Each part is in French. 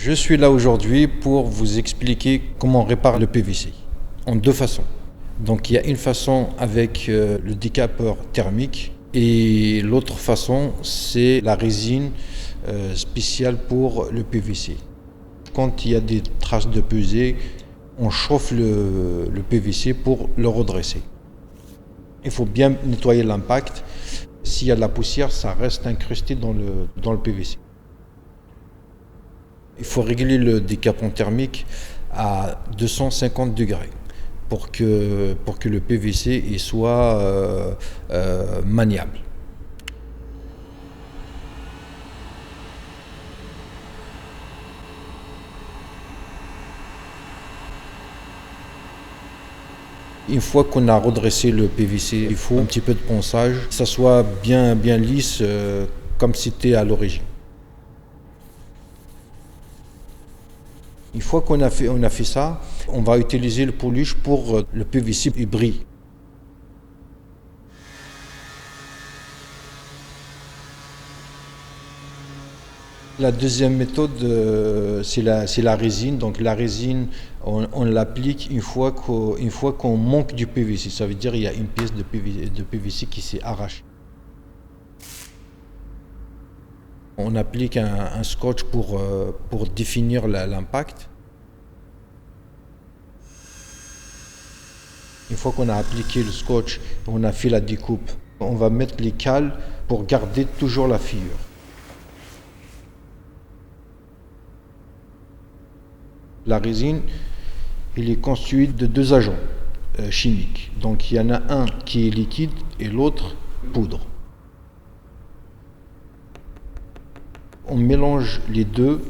Je suis là aujourd'hui pour vous expliquer comment on répare le PVC en deux façons. Donc il y a une façon avec le décapeur thermique et l'autre façon c'est la résine spéciale pour le PVC. Quand il y a des traces de pesée, on chauffe le PVC pour le redresser. Il faut bien nettoyer l'impact. S'il y a de la poussière, ça reste incrusté dans le PVC. Il faut régler le décapant thermique à 250 degrés pour que le PVC soit maniable. Une fois qu'on a redressé le PVC, il faut un petit peu de ponçage, que ça soit bien lisse comme c'était à l'origine. Une fois qu'on a fait ça, on va utiliser le polish pour le PVC il brille. La deuxième méthode, c'est la résine. Donc la résine, on l'applique une fois qu'on manque du PVC. Ça veut dire qu'il y a une pièce de PVC qui s'est arrachée. On applique un scotch pour définir l'impact. Une fois qu'on a appliqué le scotch, on a fait la découpe, on va mettre les cales pour garder toujours la figure. La résine, elle est constituée de deux agents chimiques. Donc il y en a un qui est liquide et l'autre poudre. On mélange les deux,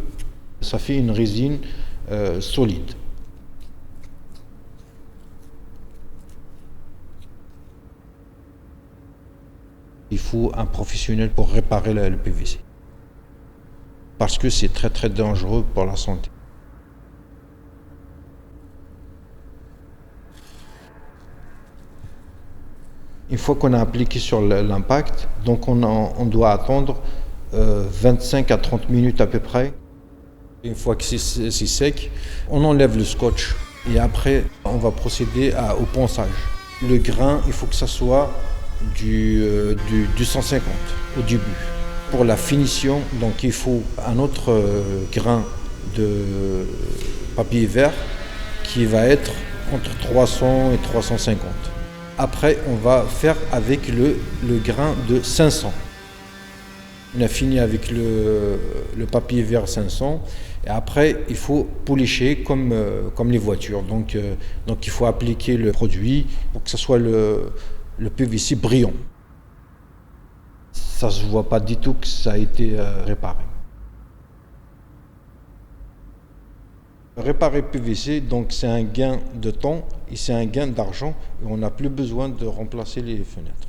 ça fait une résine solide. Il faut un professionnel pour réparer le PVC. Parce que c'est très dangereux pour la santé. Une fois qu'on a appliqué sur l'impact, donc on doit attendre 25 à 30 minutes à peu près. Une fois que c'est sec, on enlève le scotch et après on va procéder au ponçage. Le grain, il faut que ça soit du 150 au début. Pour la finition, donc il faut un autre grain de papier vert qui va être entre 300 et 350. Après, on va faire avec le grain de 500. On a fini avec le papier vert 500 et après il faut polisher comme les voitures. Donc il faut appliquer le produit pour que ce soit le PVC brillant. Ça ne se voit pas du tout que ça a été réparé. Réparer PVC, donc c'est un gain de temps et c'est un gain d'argent et on n'a plus besoin de remplacer les fenêtres.